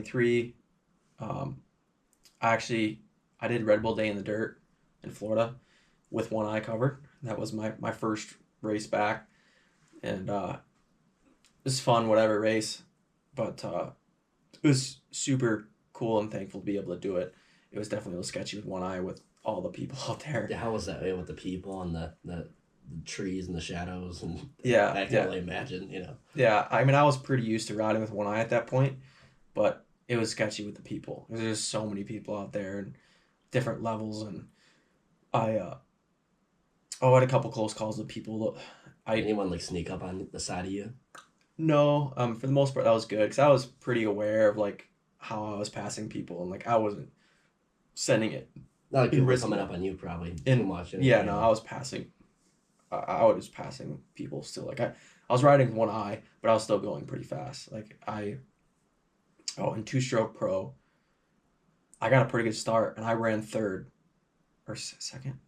Three, I actually I did Red Bull Day in the Dirt in Florida with one eye covered. That was my first race back, and it was fun, whatever race, but it was super cool and thankful to be able to do it. It was definitely a little sketchy with one eye with all the people out there. Yeah, how was that with the people and the trees and the shadows and Yeah, I can yeah, only imagine, you know. yeah. I mean, I was pretty used to riding with one eye at that point, but it was sketchy with the people. There's just so many people out there and different levels, and I I had a couple close calls with people. Did I anyone like sneak up on the side of you? No, for the most part that was good because I was pretty aware of like how I was passing people and like I wasn't sending it Not like and people were risking coming it. up on you probably too And much yeah, anyway. no, Yeah. I was passing. I was passing people still. Like I was riding with one eye, but I was still going pretty fast. In two stroke pro, I got a pretty good start and I ran third or second,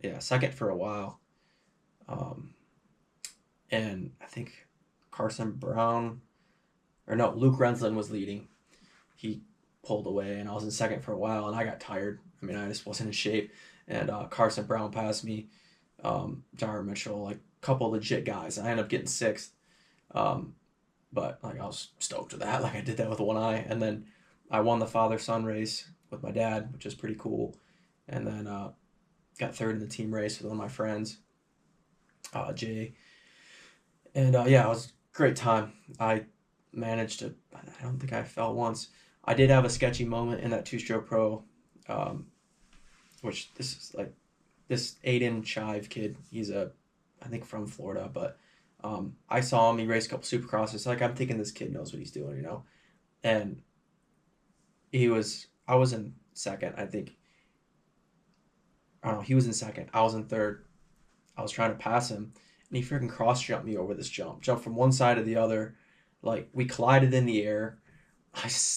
yeah, second for a while. Um, and I think Carson Brown or no, Luke Renslin was leading. He pulled away, and I was in second for a while, and I got tired. I mean, I just wasn't in shape. And Carson Brown passed me, Jar Mitchell, like a couple legit guys. I ended up getting sixth, um, but like I was stoked with that. Like I did that with one eye, and then I won the father son race with my dad, which is pretty cool. And then got third in the team race with one of my friends, Jay. And yeah, it was a great time. I managed to. I don't think I fell once. I did have a sketchy moment in that two stroke pro, um, which this is like this Aiden Shive kid. He's I think from Florida, but I saw him. He raced a couple supercrosses. Like I'm thinking this kid knows what he's doing, you know. And he was. I was in second. I think. I don't know. He was in second. I was in third. I was trying to pass him, and he freaking cross jumped me over this jump. Jumped from one side to the other. Like we collided in the air.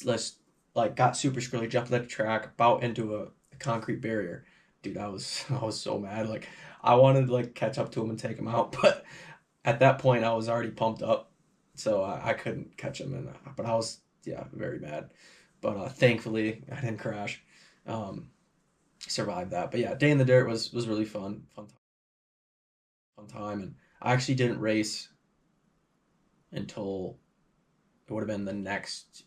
Let's like got super screwy, jumped at the track, about into a concrete barrier. Dude, I was so mad. Like I wanted to like catch up to him and take him out, but at that point I was already pumped up, so I couldn't catch him. And but I was yeah very mad. But thankfully I didn't crash. Um, Survived that. But yeah, day in the dirt was really fun time, and I actually didn't race until it would have been the next.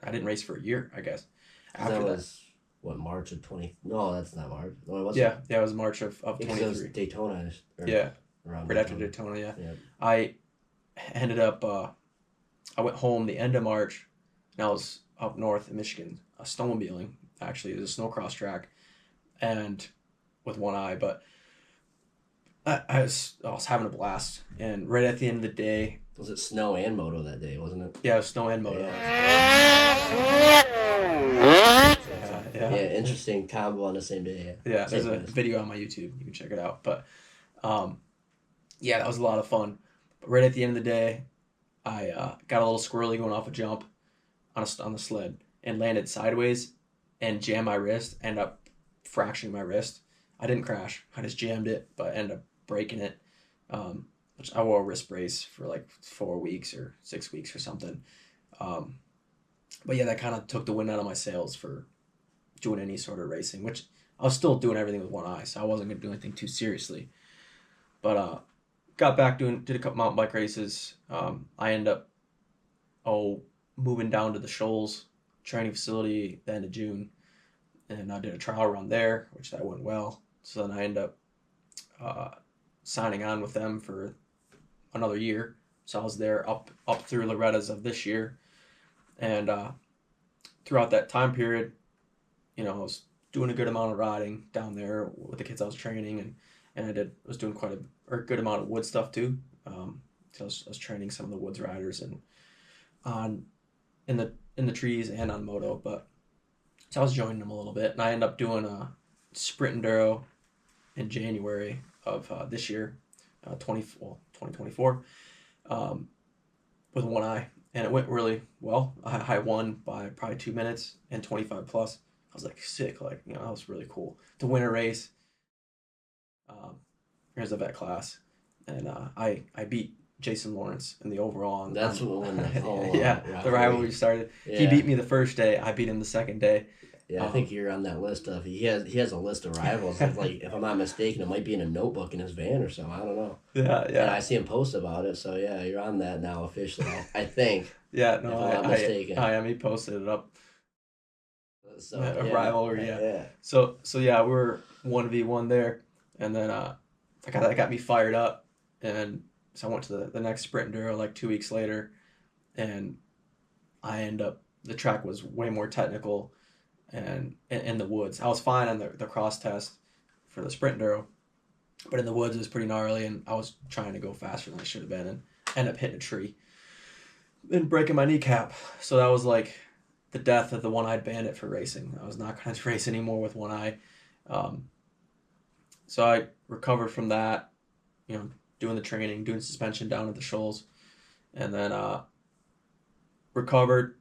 I didn't race for a year, I guess. Because that After that, was what, March of 20. No, that's not March. No, it wasn't. yeah, yeah, it was March of Because it was 23. Daytona or Yeah, around right after Daytona. Daytona. Yeah, Yeah. I ended up. I went home the end of March, and I was up north in Michigan, snowmobiling. Actually, it was a snowcross track, and with one eye, but I was having a blast. And right at the end of the day, Was it snow and moto that day, wasn't it? yeah, it was snow and Yeah, moto. that's Yeah, a, yeah, yeah, interesting combo on the same day. Yeah. yeah. There's Same a place. video on my YouTube. You can check it out. But um, yeah, that was a lot of fun. But right at the end of the day, I got a little squirrely going off a jump on the sled and landed sideways and jammed my wrist. Ended up fracturing my wrist. I didn't crash. I just jammed it, but ended up breaking it. Which I wore a wrist brace for like 4 weeks or 6 weeks or something. Um, but yeah, that kind of took the wind out of my sails for doing any sort of racing, which I was still doing everything with one eye, so I wasn't gonna do anything too seriously. But got back did a couple mountain bike races. I ended up oh moving down to the Shoals training facility the end of June, and I did a trial run there, which that went well. So then I ended up uh, signing on with them for another year. So I was there up through Loretta's of this year, and throughout that time period, I was doing a good amount of riding down there with the kids I was training, and was doing quite a good amount of wood stuff too. So I was training some of the woods riders and on in the trees and on moto, but so I was joining them a little bit, and I ended up doing a sprint enduro in January of this year, 2024, um, with one eye, and it went really well. I won by probably 2 minutes and 25 plus. I was like sick, like that was really cool to win a race. Um, Here's the vet class, and I beat Jason Lawrence in the overall That's when the whole yeah, the rivalry rivalry. started. He Yeah, beat me the first day. I beat him the second day. yeah. I think Um, you're on that list of he has a list of rivals. Of, like, if I'm not mistaken, it might be in a notebook in his van or something. I don't know. yeah, And yeah, I see him post about it. So yeah, you're on that now officially. I think, yeah. if No, I'm not mistaken. I am. He posted it up. So A yeah, rivalry, yeah. yeah. So yeah, we were 1v1 there, and then that got me fired up, and so I went to the next sprint enduro like 2 weeks later, and I end up the track was way more technical and in the woods. I was fine on the cross test for the sprint enduro, but in the woods it was pretty gnarly, and I was trying to go faster than I should have been, and end up hitting a tree and breaking my kneecap. So that was like the death of the one-eyed bandit for racing. I was not going to race anymore with one eye. Um, so I recovered from that, doing the training, doing suspension down at the shoals, and then recovered.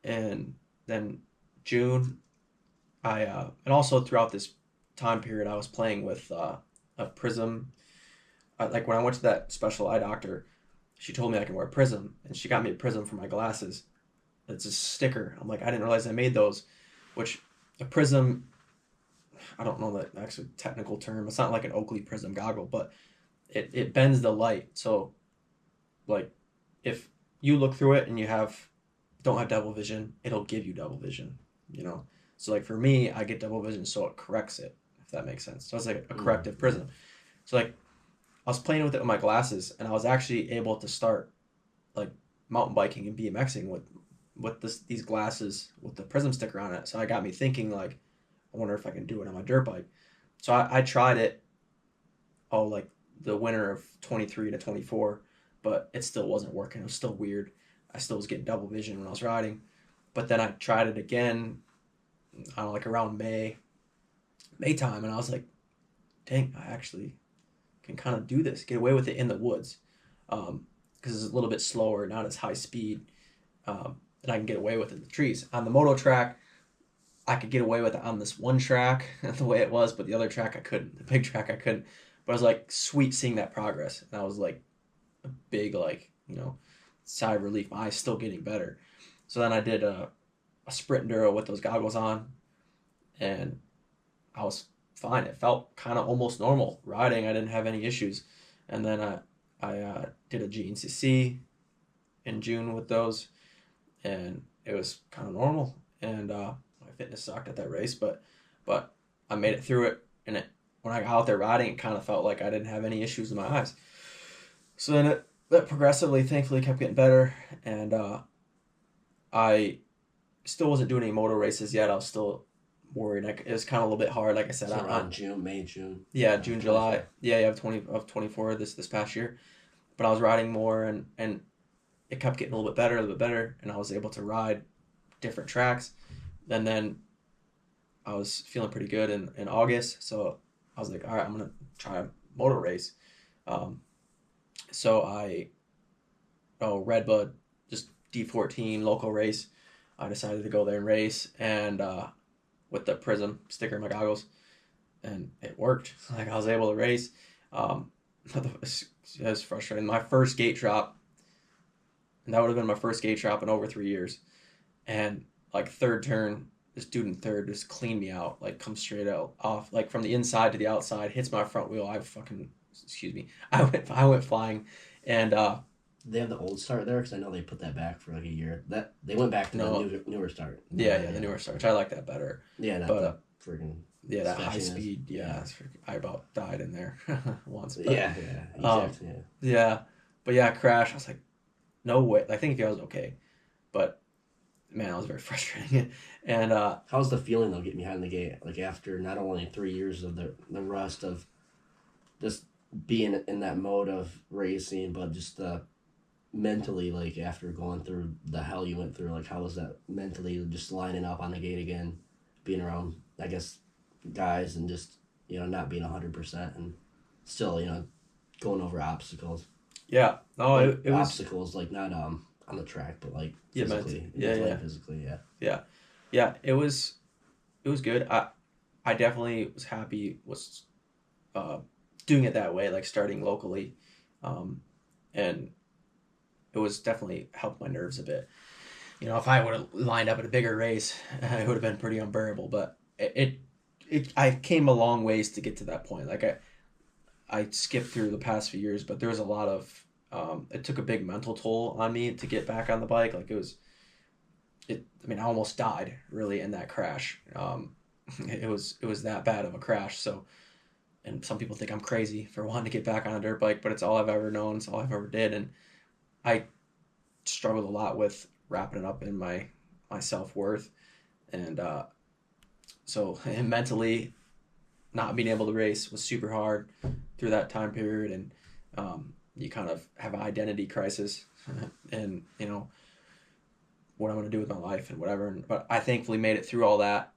And then June, and also throughout this time period, I was playing with a prism. Like when I went to that special eye doctor, she told me I can wear a prism, and she got me a prism for my glasses. It's a sticker. I'm like, I didn't realize I made those, which a prism, I don't know the actual technical term. It's not like an Oakley prism goggle, but it bends the light. So like if you look through it and don't have double vision, it'll give you double vision, you know? So like for me, I get double vision so it corrects it, if that makes sense. So it's like a corrective Mm-hmm. prism. So like I was playing with it with my glasses, and I was actually able to start like mountain biking and BMXing with these glasses with the prism sticker on it. So I got me thinking like, I wonder if I can do it on my dirt bike. So I tried it like the winter of 23 to 24, but it still wasn't working. It was still weird. I still was getting double vision when I was riding. But then I tried it again, I don't know, like around May time, and I was like, dang, I actually can kind of do this, get away with it in the woods, because it's a little bit slower, not as high speed, and I can get away with it in the trees. On the moto track, I could get away with it on this one track the way it was, but the other track I couldn't. The big track I couldn't. But I was like, sweet seeing that progress, and I was like, a big like sigh of relief. My eyes still getting better. So then I did a sprint enduro with those goggles on, and I was fine. It felt kind of almost normal riding. I didn't have any issues, and then I did a GNCC in June with those, and it was kind of normal. And my fitness sucked at that race, but I made it through it. And when I got out there riding, it kind of felt like I didn't have any issues with my eyes. So then that progressively, thankfully, kept getting better, and I still wasn't doing any moto races yet. I was still worried. Like, it was kind of a little bit hard. Like I said, So around June, May, June, yeah, June, July, 24. yeah, you have 24 this past year. But I was riding more, and it kept getting a little bit better, and I was able to ride different tracks. And then I was feeling pretty good in August, so I was like, all right, I'm gonna try a moto race. Um, so Redbud, just D14 local race. I decided to go there and race, and with the prism sticker in my goggles, and it worked. Like I was able to race. Um, it was frustrating. My first gate drop, and that would have been my first gate drop in over 3 years. And like third turn, this dude in third just cleaned me out, like come straight out off, like from the inside to the outside, hits my front wheel. I fucking excuse me. I went flying, and They have the old start there because I know they put that back for like a year. That they went back to the no, newer start. yeah, the Yeah, newer Sarge. I like that better. yeah, not But the freaking yeah, that high sketchiness. speed, yeah, Yeah, I about died in there once. But yeah, um, exactly. Yeah. yeah, but yeah, crash. I was like, no way. I think I was okay, but man, I was very frustrating. And How's the feeling though, getting behind the gate? Like after not only 3 years of the rust of just being in that mode of racing, but just mentally, like after going through the hell you went through, like how was that mentally, just lining up on the gate again, being around, I guess, guys, and just not being 100% and still going over obstacles, yeah, no, like it was obstacles, like not on the track, but like yeah, meant physically, yeah, mentally yeah, and physically, yeah. yeah, yeah. It was good. I definitely was happy was uh, doing it that way, like starting locally, um, and it was definitely helped my nerves a bit. If I would have lined up at a bigger race, it would have been pretty unbearable. But I came a long ways to get to that point. Like I skipped through the past few years, but there was a lot of it took a big mental toll on me to get back on the bike. Like I mean, I almost died really in that crash. It was that bad of a crash. So, and some people think I'm crazy for wanting to get back on a dirt bike, but it's all I've ever known. It's all I've ever did, and I struggled a lot with wrapping it up in my self worth, and and mentally not being able to race was super hard through that time period, and you kind of have an identity crisis, and what I'm going to do with my life and whatever. But I thankfully made it through all that,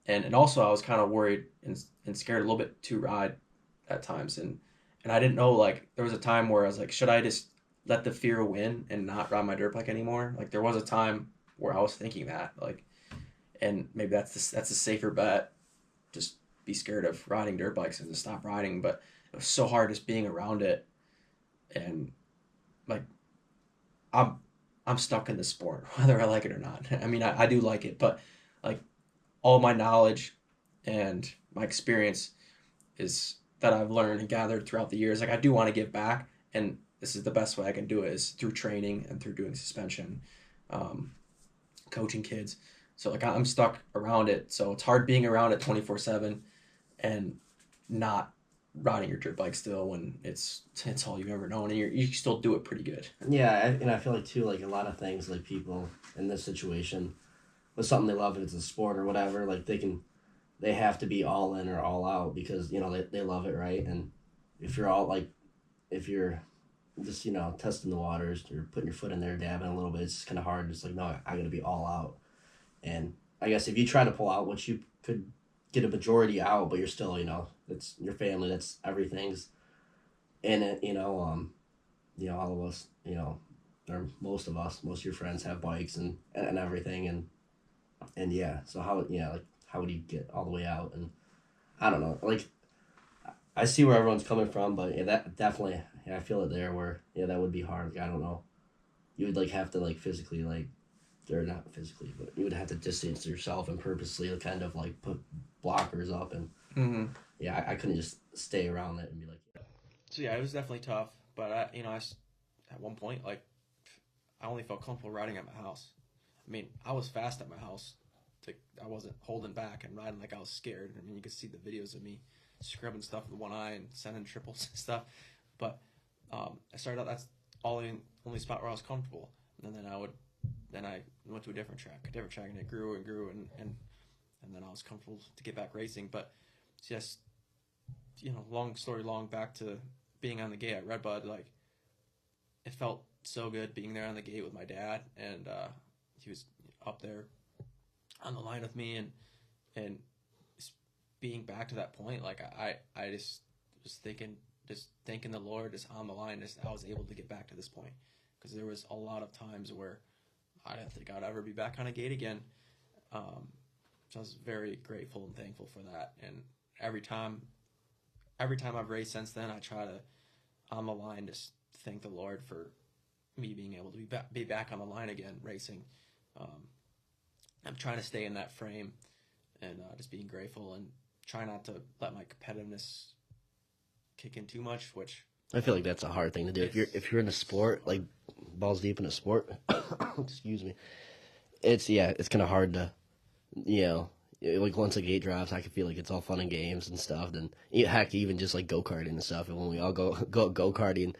and also I was kind of worried and scared a little bit to ride at times, and I didn't know, like, there was a time where I was like, should I just let the fear win and not ride my dirt bike anymore? Like, there was a time where I was thinking that, like, and maybe that's a safer bet. Just be scared of riding dirt bikes and just stop riding. But it was so hard just being around it, and like I'm I'm stuck in the sport whether I like it or not. I mean, I do like it, but like all my knowledge and my experience is that I've learned and gathered throughout the years. Like, I do want to give back, and this is the best way I can do it is through training and through doing suspension, um, coaching kids. So like I'm stuck around it. So it's hard being around it 24/7 and not riding your dirt bike still when it's all you've ever known, and you still do it pretty good. Yeah, and I feel like too, like a lot of things, like people in this situation with something they love, if it's a sport or whatever, like they have to be all in or all out because they love it, right? And if you're all like, if you're just testing the waters, you're putting your foot in there, dabbing a little bit, it's just kind of hard. It's like, no, I got to be all out. And I guess if you try to pull out, which you could get a majority out, but you're still, it's your family, that's everything's in it, all of us, or most of us, most of your friends have bikes and everything, and yeah, so like how would you get all the way out? And I don't know, like I see where everyone's coming from, but yeah, that definitely, yeah, I feel it there where that would be hard. Like, I don't know, you would like have to like physically like, or not physically, but you would have to distance yourself and purposely kind of like put blockers up, and Mm-hmm. yeah, I couldn't just stay around it and be like, So yeah, it was definitely tough, but at one point, like, I only felt comfortable riding at my house. I mean, I was fast at my house. I wasn't holding back and riding like I was scared. I mean, you could see the videos of me scrubbing stuff with one eye and sending triples and stuff. But I started out, that's only spot where I was comfortable, and then I went to a different track, and it grew and grew, and then I was comfortable to get back racing. But it's just, long story long, back to being on the gate at Redbud, like, it felt so good being there on the gate with my dad, and he was up there on the line with me, and being back to that point, like I just was thanking the Lord, just on the line, just I was able to get back to this point, because there was a lot of times where I didn't think I'd ever be back on a gate again. So I was very grateful and thankful for that, and every time I've raced since then, I try to, on the line, just thank the Lord for me being able to be back on the line again racing. Um, I'm trying to stay in that frame, and just being grateful and try not to let my competitiveness kick in too much, which I feel like that's a hard thing to do. If you're in a sport, like balls deep in a sport, excuse me, it's kind of hard to, like once a gate drops, I can feel like it's all fun and games and stuff. Then heck, even just like go karting and stuff. And when we all go karting,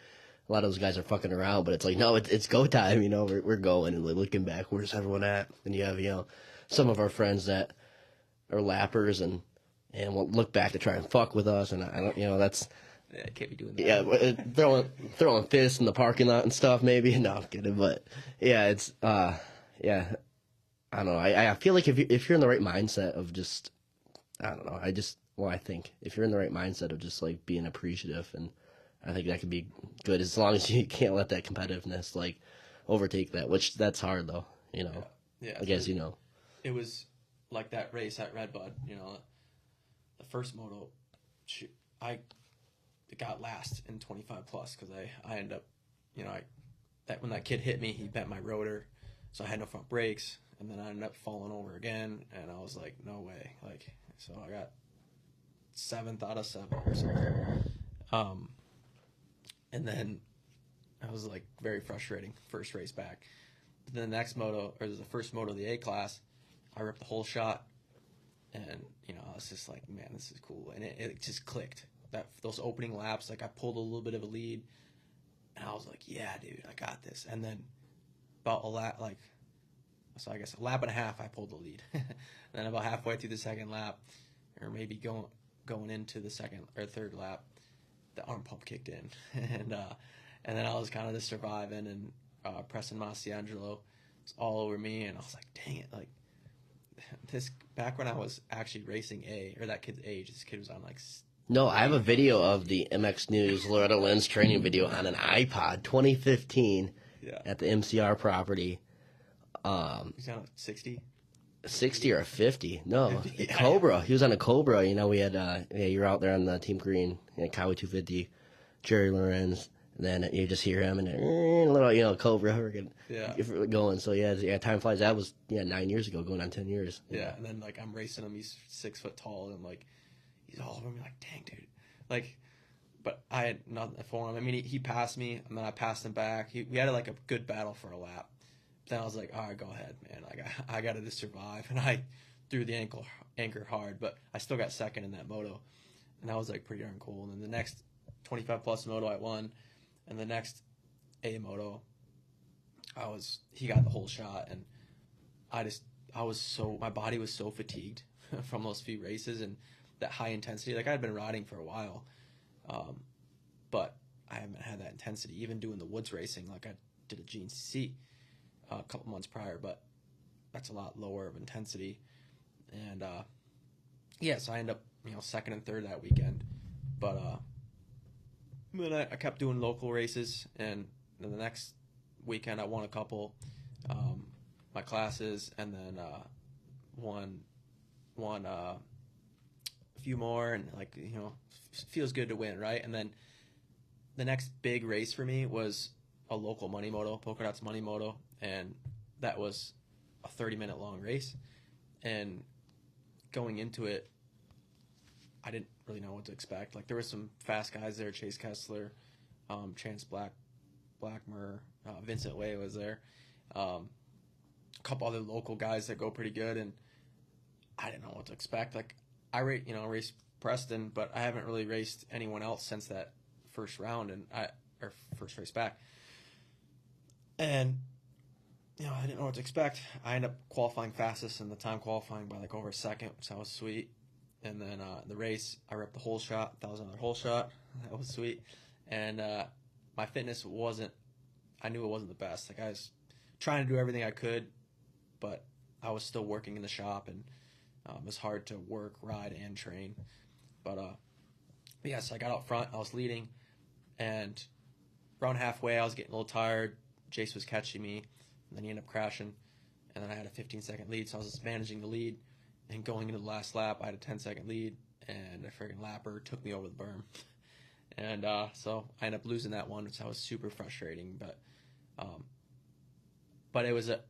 a lot of those guys are fucking around, but it's like, no, it's go time. We're going, and like looking back, where's everyone at? And you have some of our friends that are lappers and will look back to try and fuck with us, and I don't, that's. yeah, I can't be doing that. Yeah, throwing fists in the parking lot and stuff. Maybe no, I'm kidding, but yeah, it's yeah. I don't know. I feel like if you're in the right mindset of just, I don't know. I think if you're in the right mindset of just like being appreciative, and I think that could be good as long as you can't let that competitiveness like overtake that. Which that's hard though. Yeah. I guess It was like that race at Redbud. The first moto, I got last in 25 plus because I ended up that when that kid hit me, he bent my rotor, so I had no front brakes, and then I ended up falling over again, and I was like, no way, like, so I got 7th out of 7 or something, and then I was like very frustrating first race back. But then the next moto, or the first moto of the A class, I ripped the whole shot, and I was just like, man, this is cool, and it just clicked. Those opening laps, like I pulled a little bit of a lead, and I was like, yeah, dude, I got this. And then about a lap, so I guess a lap and a half, I pulled the lead. And then about halfway through the second lap, or maybe going into the second or third lap, the arm pump kicked in, and then I was kind of just surviving, and Preston Masiangelo was all over me, and I was like, dang it, like this back when I was actually racing A, or that kid's age, this kid was on like. No, I have a video of the MX News Loretta Lynn's training video on an iPod 2015 at the MCR property. He's on a 60? 60 or a 50. No, 50, a Cobra. He was on a Cobra. We had, you were out there on the Team Green, Kawhi 250, Jerry Lorenz. And then you just hear him and a little, Cobra going. So, time flies. That was, 9 years ago, going on 10 years. Yeah, and then, like, I'm racing him. He's 6 foot tall, and, like, he's all over me, like, dang, dude. Like, but I had nothing for him. I mean, he passed me, and then I passed him back. We had, like, a good battle for a lap. Then I was like, all right, go ahead, man. I got to just survive. And I threw the anchor hard, but I still got second in that moto. And that was, like, pretty darn cool. And then the next 25-plus moto I won. And the next A moto, he got the whole shot, and my body was so fatigued from those few races and that high intensity. Like, I had been riding for a while, but I haven't had that intensity, even doing the woods racing. Like, I did a GNCC a couple months prior, but that's a lot lower of intensity. And, so I ended up, second and third that weekend. But, then I kept doing local races, and then the next weekend I won a couple, my classes, and then won a few more, and feels good to win, right? And then the next big race for me was a local money moto, Polka Dots Money Moto, and that was a 30-minute long race. And going into it, I didn't really know what to expect. Like, there were some fast guys there, Chase Kessler, Chance Blackmer, Vincent Way was there, a couple other local guys that go pretty good, and I didn't know what to expect. Like, I raced Preston, but I haven't really raced anyone else since that first round, or first race back. And I didn't know what to expect. I ended up qualifying fastest in the time qualifying by like over a second, which that was sweet. And then the race, I ripped the whole shot. That was another whole shot. That was sweet. And my fitness I knew it wasn't the best. Like, I was trying to do everything I could, but I was still working in the shop, and it was hard to work, ride, and train. But so I got out front. I was leading, and around halfway, I was getting a little tired. Jace was catching me, and then he ended up crashing. And then I had a 15-second lead, so I was just managing the lead. And going into the last lap, I had a 10-second lead, and a friggin' lapper took me over the berm. And so I ended up losing that one, which was super frustrating. But it was a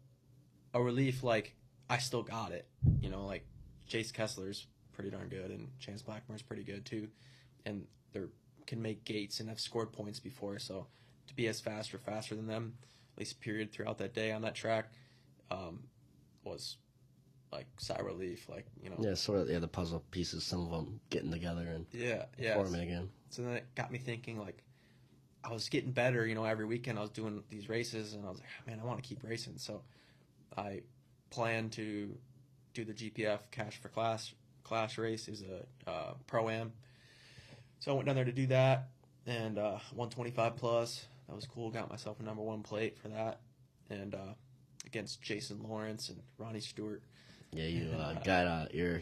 relief, like, I still got it. Like, Chase Kessler's pretty darn good, and Chance Blackmore's pretty good, too. And they can make gates and have scored points before, so to be as fast or faster than them, at least period throughout that day on that track, was like sigh relief, Yeah, sort of. Yeah, the puzzle pieces, some of them getting together and forming again. So then it got me thinking. Like, I was getting better. Every weekend I was doing these races, and I was like, man, I want to keep racing. So I planned to do the GPF Cash for Clash race. Is a pro-am. So I went down there to do that, and 125 plus. That was cool. Got myself a number 1 plate for that, and against Jason Lawrence and Ronnie Stewart. Yeah, you got your,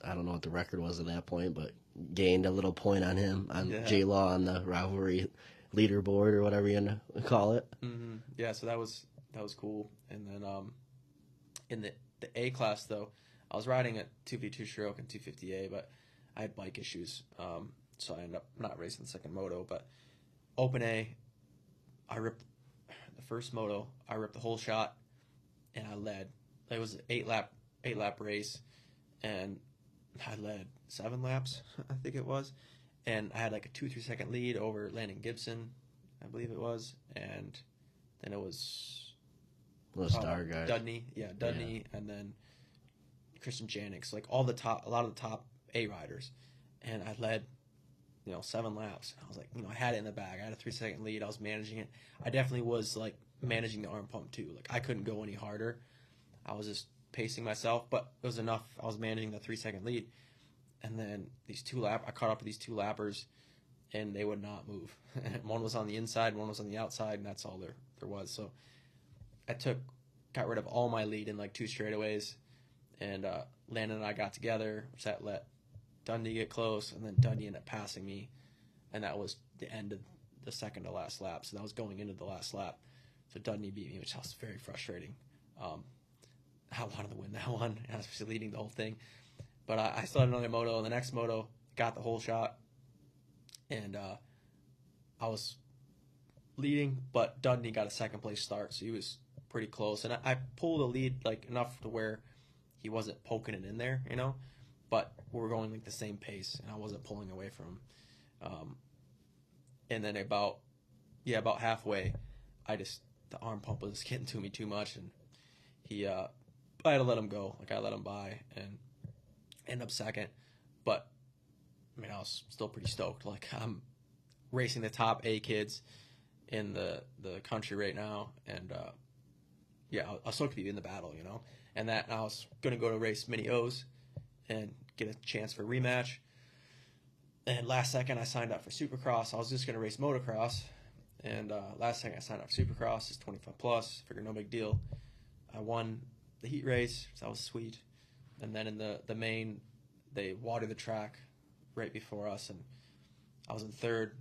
I don't know what the record was at that point, but gained a little point on him, on J-Law on the rivalry leaderboard or whatever you want to call it. Mm-hmm. Yeah, so that was cool. And then in the A class, though, I was riding a 252 stroke and 250A, but I had bike issues, so I ended up not racing the second moto. But Open A, I ripped the first moto. I ripped the whole shot, and I led. It was an eight lap race, and I led 7 laps, I think it was, and I had like a 2-3 second lead over Landon Gibson, I believe it was, and then it was The star guys. Dudney, yeah, Dudney, and then Christian Janix, like all the top, a lot of the top A riders, and I led, 7 laps. I was like, I had it in the bag. I had a 3 second lead. I was managing it. I definitely was like managing the arm pump too. Like I couldn't go any harder. I was just pacing myself, but it was enough. I was managing the 3 second lead, and then I caught up with these 2 lappers, and they would not move. One was on the inside, one was on the outside, and that's all there was. So I got rid of all my lead in like 2 straightaways, and Landon and I got together, let Dundee get close, and then Dundee ended up passing me, and that was the end of the second to last lap. So that was going into the last lap. So Dundee beat me, which was very frustrating. I wanted to win that one. I was leading the whole thing, but I still had another moto. And the next moto, got the whole shot, and I was leading, but Dundee got a second place start, so he was pretty close. And I pulled the lead like enough to where he wasn't poking it in there, but we were going like the same pace, and I wasn't pulling away from him. And then about halfway, the arm pump was getting to me too much, and I had to let him go. Like I let him by and end up second, but I was still pretty stoked. Like I'm racing the top A kids in the country right now, and I was stoked to be in the battle, and that I was gonna go to race Mini O's and get a chance for a rematch. And last second, I signed up for Supercross. I was just going to race motocross. And last second, I signed up for Supercross. It's 25 plus. Figured no big deal. I won the heat race, so that was sweet. And then in the main, they watered the track right before us. And I was in third.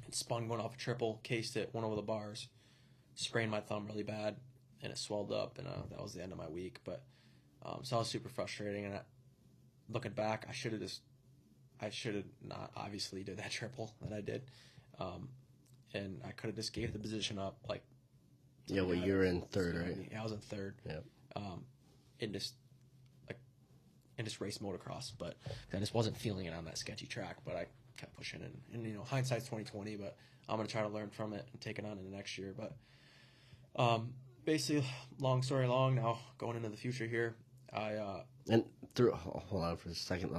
And spun going off a triple, cased it, went over the bars, sprained my thumb really bad, and it swelled up. And that was the end of my week. But so I was super frustrating. And looking back, I should have not obviously did that triple that I did, and I could have just gave the position up. Like, you were in third, right? Yeah, I was in third. Yeah. And just raced motocross, but I just wasn't feeling it on that sketchy track. But I kept pushing, and hindsight's 2020. But I'm gonna try to learn from it and take it on in the next year. But basically, long story long. Now going into the future here, and through hold on for a second.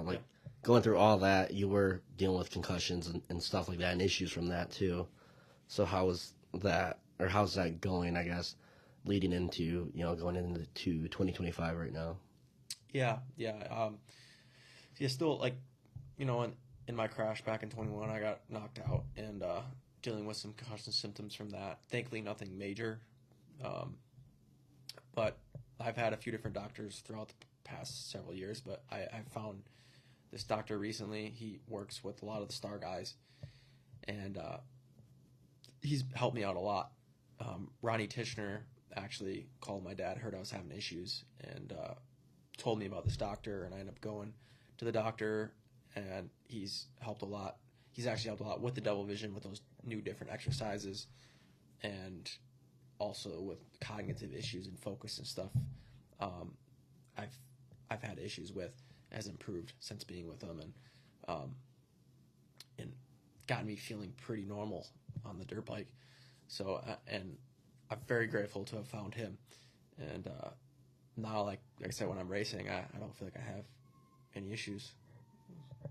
Going through all that, you were dealing with concussions and stuff like that, and issues from that too. So how was that, or how's that going? I guess leading into going into 2025 right now. Yeah. Still in my crash back in 21, I got knocked out and dealing with some concussion symptoms from that. Thankfully, nothing major. But I've had a few different doctors throughout the past several years, but I found this doctor recently. He works with a lot of the star guys, and he's helped me out a lot. Ronnie Tishner actually called my dad, heard I was having issues, and told me about this doctor, and I ended up going to the doctor, and he's helped a lot. He's actually helped a lot with the double vision, with those new different exercises, and also with cognitive issues and focus and stuff. I've had issues with, has improved since being with him, and gotten me feeling pretty normal on the dirt bike. So and I'm very grateful to have found him. And now, like I said, when I'm racing, I don't feel like I have any issues.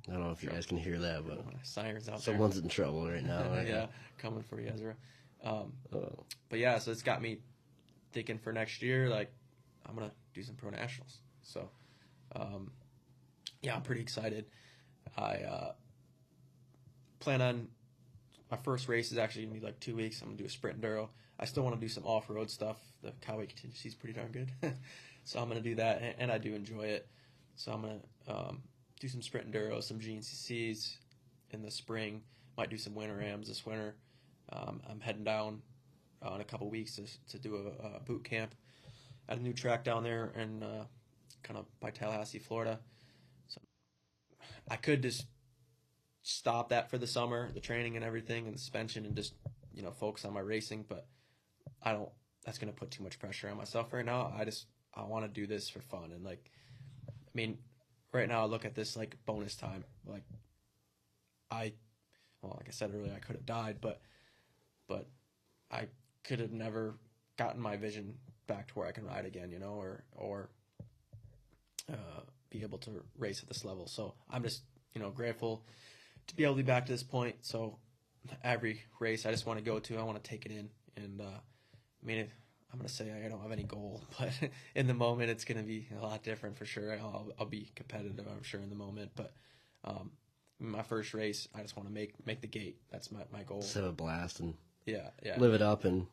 I don't know if you guys can hear that, but sirens out someone's in trouble right now. Right? Yeah, coming for you, Ezra. But yeah, so it's got me thinking for next year, like I'm gonna do some pro nationals. So yeah, I'm pretty excited. I plan on, my first race is actually gonna be like 2 weeks. I'm gonna do a sprint enduro. I still want to do some off-road stuff. The Cowboy contingency is pretty darn good, so I'm gonna do that, and I do enjoy it. So I'm gonna do some sprint enduro, some GNCCs in the spring. Might do some winter rams this winter. I'm heading down in a couple weeks to do a boot camp at a new track down there in kind of by Tallahassee, Florida. So I could just stop that for the summer, the training and everything, and the suspension, and just focus on my racing, but I don't. That's gonna put too much pressure on myself right now. I want to do this for fun, and like, I mean, right now I look at this like bonus time. Like I, well, like I said earlier, I could have died, but I could have never gotten my vision back to where I can ride again, or be able to race at this level. So I'm just grateful to be able to be back to this point. So every race I just want to go to, I want to take it in, and I mean, I'm gonna say I don't have any goal, but in the moment it's gonna be a lot different for sure. I'll be competitive, I'm sure, in the moment, but my first race, I just want to make the gate. That's my goal. Just have a blast and Yeah, yeah, live it up and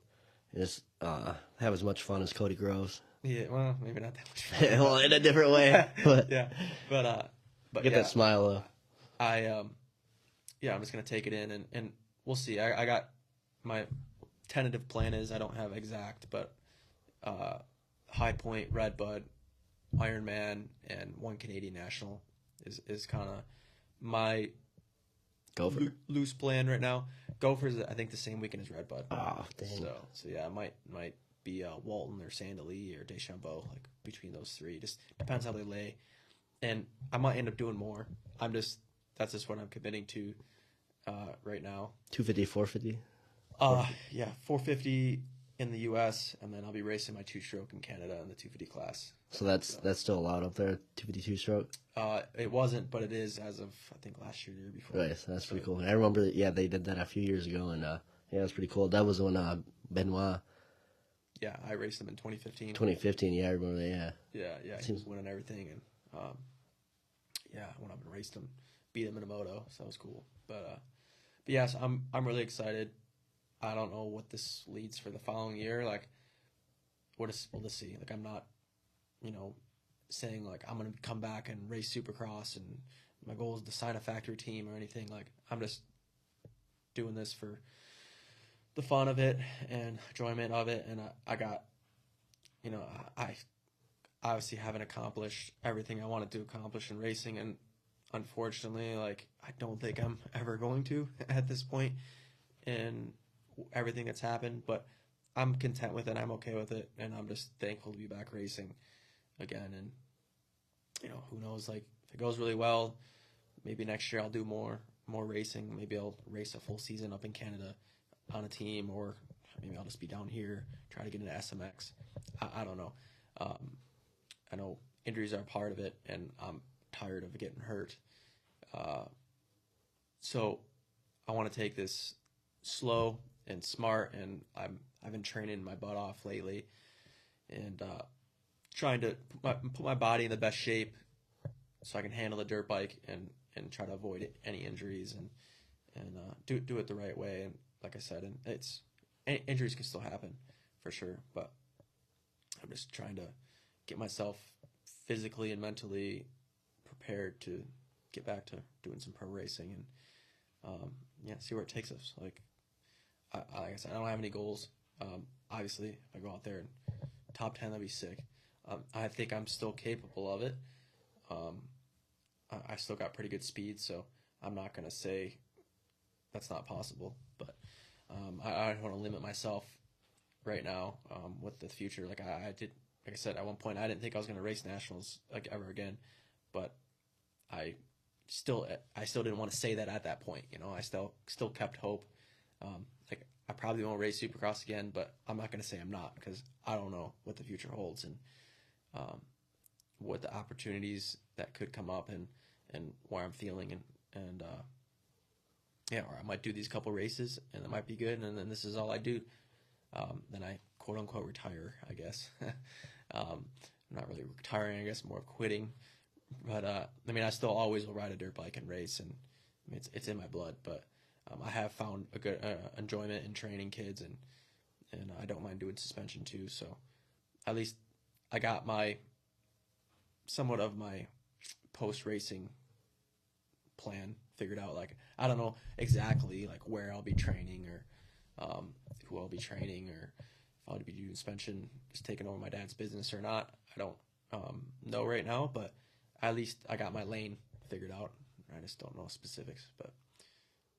just have as much fun as Cody Groves. yeah. Well, maybe not that much fun. Well, in a different way, but Yeah, but get yeah, that smile though. I'm just gonna take it in, and we'll see. I got my tentative plan is I don't have exact, but High Point, Red Bud, Ironman, and one Canadian National is kind of my Gopher. loose plan right now. Gophers, I think, the same weekend as Red Bud. Oh, dang. So yeah, it might be Walton or Sandali or Deschambault, like between those three. Just depends how they lay, and I might end up doing more. That's just what I'm committing to right now. 250, 450. Yeah, 450 in the U.S. and then I'll be racing my two-stroke in Canada in the 250 class. So that's still allowed up there, 252 stroke. It wasn't, but it is as of I think last year, the year before. Right, so that's pretty cool. And I remember, they did that a few years ago, and yeah, it was pretty cool. That was when Benoit. Yeah, I raced him in 2015. 2015, yeah, I remember that. Yeah. Yeah, he was winning everything, and I went up and raced him, beat him in a moto, so that was cool. But yes, I'm really excited. I don't know what this leads for the following year. Like, we'll just see. Like, I'm not, saying like I'm gonna come back and race Supercross and my goal is to sign a factory team or anything. Like, I'm just doing this for the fun of it and enjoyment of it. And I got, I obviously haven't accomplished everything I wanted to accomplish in racing, and unfortunately, like, I don't think I'm ever going to at this point in everything that's happened, but I'm content with it. I'm okay with it, and I'm just thankful to be back racing again. And who knows? Like, if it goes really well, maybe next year I'll do more racing. Maybe I'll race a full season up in Canada on a team, or maybe I'll just be down here, try to get into SMX. I don't know. I know injuries are a part of it, and I'm tired of getting hurt. So I want to take this slow and smart, and I've been training my butt off lately, and trying to put my body in the best shape so I can handle the dirt bike and try to avoid any injuries and do it the right way. And like I said, and injuries can still happen for sure, but I'm just trying to get myself physically and mentally prepared to get back to doing some pro racing and see where it takes us. Like I said, I don't have any goals. Obviously, if I go out there and top 10, that'd be sick. I think I'm still capable of it. I still got pretty good speed, so I'm not going to say that's not possible. But I don't want to limit myself right now with the future. Like I did, like I said, at one point I didn't think I was going to race nationals like ever again, but I still didn't want to say that at that point. I still kept hope. Like, I probably won't race Supercross again, but I'm not going to say I'm not, because I don't know what the future holds and what the opportunities that could come up and where I'm feeling and or I might do these couple races and it might be good, and then this is all I do. Then I quote unquote retire, I guess. I'm not really retiring, I guess, more of quitting. But I still always will ride a dirt bike and race, and it's in my blood. But I have found a good enjoyment in training kids, and I don't mind doing suspension too. So at least I got somewhat of my post racing plan figured out. Like, I don't know exactly like where I'll be training or who I'll be training, or if I'll be doing suspension, just taking over my dad's business or not. I don't know right now, but at least I got my lane figured out. I just don't know specifics, but